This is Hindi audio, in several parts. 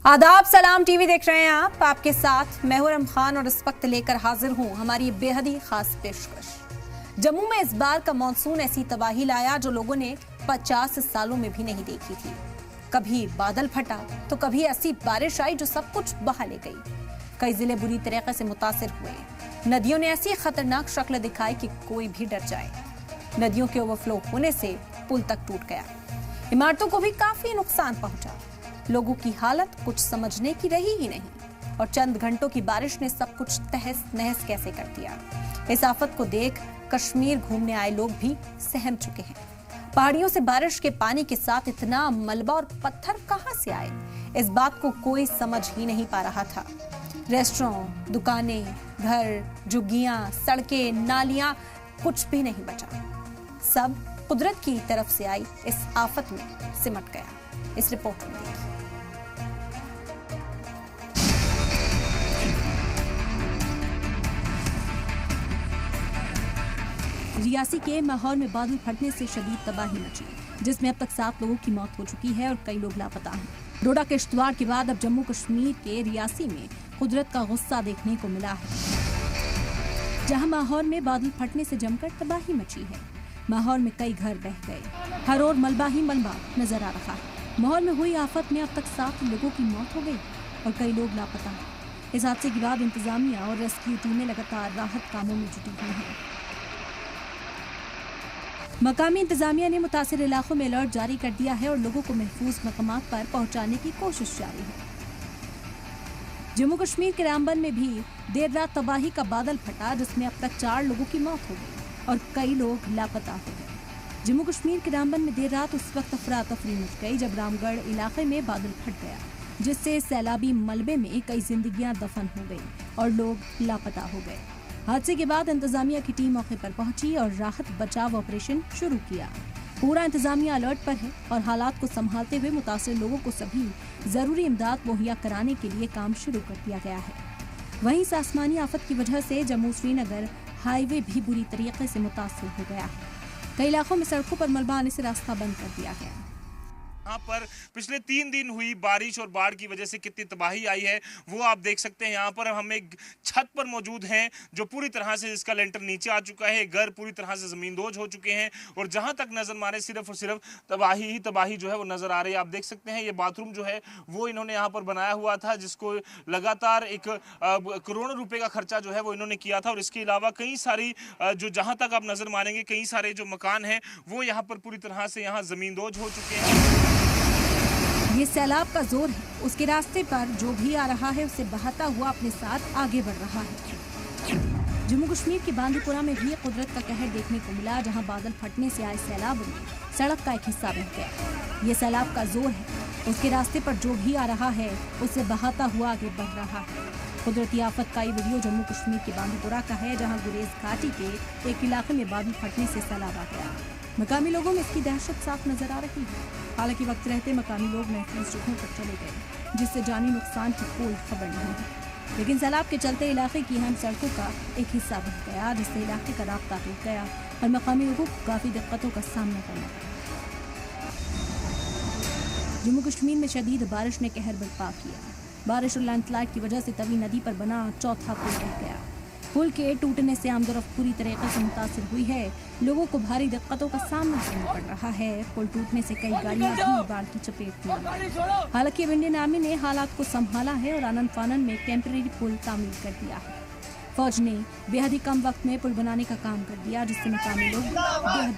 आदाब, सलाम टीवी देख रहे हैं आप। आपके साथ मैं हूं रम खान और इस वक्त लेकर हाजिर हूं हमारी बेहद ही खास पेशकश। जम्मू में इस बार का मानसून ऐसी तबाही लाया जो लोगों ने 50 सालों में भी नहीं देखी थी। कभी बादल फटा तो कभी ऐसी बारिश आई जो सब कुछ बहा ले गई। कई जिले बुरी तरीके से मुतासिर हुए। नदियों ने ऐसी खतरनाक शक्ल दिखाई कि कोई भी डर जाए। नदियों के ओवरफ्लो होने से पुल तक टूट गया। इमारतों को भी काफी नुकसान पहुंचा। लोगों की हालत कुछ समझने की रही ही नहीं और चंद घंटों की बारिश ने सब कुछ तहस नहस कैसे कर दिया। इस आफत को देख कश्मीर घूमने आए लोग भी सहम चुके हैं। पहाड़ियों से बारिश के पानी के साथ इतना मलबा और पत्थर कहां से आए, इस बात को कोई समझ ही नहीं पा रहा था। रेस्टोरेंट, दुकानें, घर, झुग्गियां, सड़कें, नालियां, कुछ भी नहीं बचा। सब कुदरत की तरफ से आई इस आफत में सिमट गया। इस रिपोर्ट में देखिए। रियासी के माहौल में बादल फटने से शदीद तबाही मची, जिसमें अब तक 7 लोगों की मौत हो चुकी है और कई लोग लापता हैं। डोडा किश्तवाड़ के बाद अब जम्मू कश्मीर के रियासी में कुदरत का गुस्सा देखने को मिला है, जहां माहौल में बादल फटने से जमकर तबाही मची है। माहौल में कई घर बह गए, हर ओर मलबा ही मलबा नजर आ रहा है। माहौल में हुई आफत में अब तक 7 लोगों की मौत हो गई और कई लोग लापता हैं। इस हादसे के बाद इंतजामिया और रेस्क्यू टीमें लगातार राहत कामों में जुटी हुई हैं। मकामी इंतजामिया ने मुतासिर इलाकों में अलर्ट जारी कर दिया है और लोगों को महफूज मकामात पर पहुंचाने की कोशिश जारी है। जम्मू कश्मीर के रामबन में भी देर रात तबाही का बादल फटा, जिसमें अब तक 4 लोगों की मौत हो गई और कई लोग लापता हो गए। जम्मू कश्मीर के रामबन में देर रात उस वक्त अफरा तफरी मच गई जब रामगढ़ इलाके में बादल फट गया, जिससे सैलाबी मलबे में कई जिंदगियां दफन हो गई और लोग लापता हो गए। हादसे के बाद इंतजामिया की टीम मौके पर पहुंची और राहत बचाव ऑपरेशन शुरू किया। पूरा इंतजामिया अलर्ट पर है और हालात को संभालते हुए मुतासिर लोगों को सभी जरूरी इमदाद मुहैया कराने के लिए काम शुरू कर दिया गया है। वहीं इस आसमानी आफत की वजह से जम्मू श्रीनगर हाईवे भी बुरी तरीके से मुतासिर हो गया है। कई इलाकों में सड़कों पर मलबा आने से रास्ता बंद कर दिया गया है। यहाँ पर पिछले 3 दिन हुई बारिश और बाढ़ की वजह से कितनी तबाही आई है वो आप देख सकते हैं। यहाँ पर हम एक छत पर मौजूद हैं जो पूरी तरह से इसका लेंटर नीचे आ चुका है। घर पूरी तरह से जमींदोज हो चुके हैं और जहां तक नजर मारे सिर्फ और सिर्फ तबाही ही तबाही जो है वो नजर आ रही है। आप देख सकते हैं ये बाथरूम जो है वो इन्होंने यहाँ पर बनाया हुआ था, जिसको लगातार एक करोड़ों रुपए का खर्चा जो है वो इन्होंने किया था। और इसके अलावा कई सारी जो जहां तक आप नजर मारेंगे कई सारे जो मकान हैं वो यहाँ पर पूरी तरह से यहाँ जमींदोज हो चुके हैं। ये सैलाब का जोर है, उसके रास्ते पर जो भी आ रहा है उसे बहाता हुआ अपने साथ आगे बढ़ रहा है। जम्मू कश्मीर के बांदीपुरा में भी कुदरत का कहर देखने को मिला, जहां बादल फटने से आए सैलाब में सड़क का एक हिस्सा बह गया। ये सैलाब का जोर है, उसके रास्ते पर जो भी आ रहा है उसे बहाता हुआ आगे बढ़ रहा है। कुदरती आफत का ये वीडियो जम्मू कश्मीर के बांदीपुरा का है, जहाँ गुरेज घाटी के एक इलाके में बादल फटने से सैलाब आ गया। मकामी लोगों में इसकी दहशत साफ नजर आ रही है। हालांकि वक्त रहते मकामी लोग महफूज जगहों पर चले गए, जिससे जानी नुकसान की कोई खबर नहीं है। लेकिन सैलाब के चलते इलाके की अहम सड़कों का एक हिस्सा बह गया, जिससे इलाके का राब्ता टूट गया और मकामी लोगों को काफी दिक्कतों का सामना करना पड़ा। जम्मू कश्मीर में शदीद बारिश ने कहर बर्पा किया। बारिश और लैंडस्लाइड की वजह से तवी नदी पर बना चौथा पुल बह गया। पुल के टूटने से आमदोरफ्त पूरी तरीके से मुतासिर हुई है। लोगों को भारी दिक्कतों का सामना करना पड़ रहा है। पुल टूटने से कई गाड़ियां भी बाढ़ की चपेट में आ गई। हालांकि अब इंडियन आर्मी ने हालात को संभाला है और आनन फानन में टेम्परेरी पुल तामीर कर दिया है। फौज ने बेहद ही कम वक्त में पुल बनाने का काम कर दिया, जिससे मकामी लोग बेहद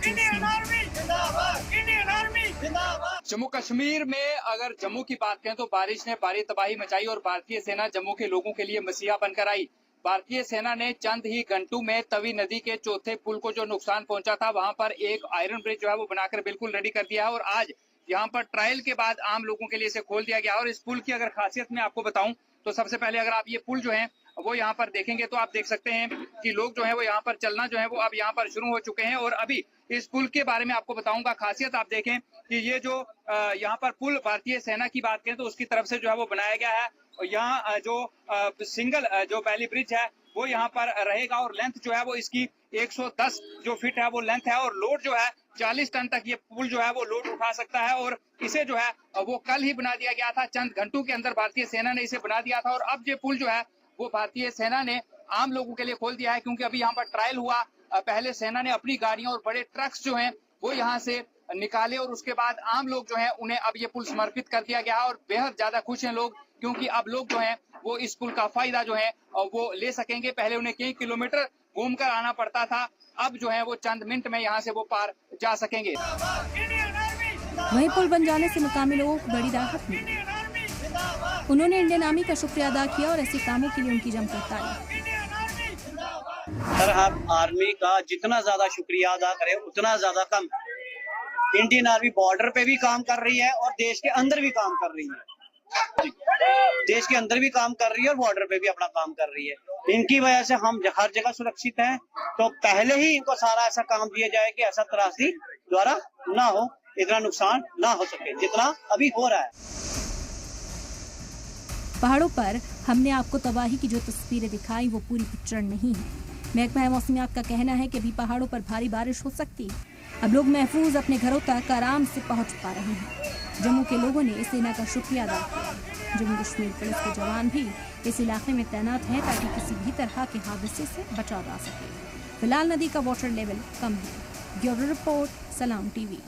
जम्मू कश्मीर में अगर जम्मू की बात करें तो बारिश ने भारी तबाही मचाई और भारतीय सेना जम्मू के लोगों के लिए मसीहा बनकर आई। भारतीय सेना ने चंद ही घंटों में तवी नदी के चौथे पुल को जो नुकसान पहुंचा था वहां पर एक आयरन ब्रिज जो है वो बनाकर बिल्कुल रेडी कर दिया है और आज यहाँ पर ट्रायल के बाद आम लोगों के लिए इसे खोल दिया गया। और इस पुल की अगर खासियत मैं आपको बताऊं तो सबसे पहले अगर आप ये पुल जो है वो यहाँ पर देखेंगे तो आप देख सकते हैं कि लोग जो है वो यहाँ पर चलना जो है वो अब यहाँ पर शुरू हो चुके हैं। और अभी इस पुल के बारे में आपको बताऊंगा खासियत। आप देखें कि ये जो यहाँ पर पुल भारतीय सेना की बात करें तो उसकी तरफ से जो है वो बनाया गया है। और यहाँ जो सिंगल जो वैली ब्रिज है वो यहाँ पर रहेगा और लेंथ जो है वो इसकी 110 जो फीट है वो लेंथ है और लोड जो है 40 टन तक ये पुल जो है वो लोड उठा सकता है और इसे जो है वो कल ही बना दिया गया था। चंद घंटों के अंदर भारतीय सेना ने इसे बना दिया था और अब ये पुल जो है वो भारतीय सेना ने आम लोगों के लिए खोल दिया है, क्योंकि अभी यहाँ पर ट्रायल हुआ। पहले सेना ने अपनी गाड़ियां और बड़े ट्रक्स जो हैं वो यहाँ से निकाले और उसके बाद आम लोग जो हैं उन्हें अब ये पुल समर्पित कर दिया गया और बेहद ज्यादा खुश हैं लोग, क्योंकि अब लोग जो हैं वो इस पुल का फायदा जो है वो ले सकेंगे। पहले उन्हें कई किलोमीटर घूमकर आना पड़ता था, अब जो है वो चंद मिनट में यहाँ से वो पार जा सकेंगे। वहीं पुल बन जाने से मुकामी लोगों को बड़ी राहत मिली। उन्होंने इंडियन आर्मी का शुक्रिया अदा किया और ऐसे कामों के लिए उनकी जमकर तारीफ। सर, हम आर्मी का जितना ज्यादा शुक्रिया अदा करें उतना ज्यादा कम। इंडियन आर्मी बॉर्डर पे भी काम कर रही है और देश के अंदर भी काम कर रही है। देश के अंदर भी काम कर रही है और बॉर्डर पे भी अपना काम कर रही है। इनकी वजह से हम हर जगह सुरक्षित हैं। तो पहले ही इनको सारा ऐसा काम दिया जाए कि ऐसा त्रासदी द्वारा ना हो, इतना नुकसान ना हो सके जितना अभी हो रहा है। पहाड़ों पर हमने आपको तबाही की जो तस्वीरें दिखाई वो पूरी पिक्चर नहीं है। महकमा मौसमियात का कहना है कि अभी पहाड़ों पर भारी बारिश हो सकती है। अब लोग महफूज अपने घरों तक आराम से पहुंच पा रहे हैं। जम्मू के लोगों ने सेना का शुक्रिया अदा किया। जम्मू कश्मीर पुलिस के जवान भी इस इलाके में तैनात हैं ताकि किसी भी तरह के हादसे से बचा जा सके। फिलहाल नदी का वाटर लेवल कम है। ब्यूरो रिपोर्ट, सलाम टीवी।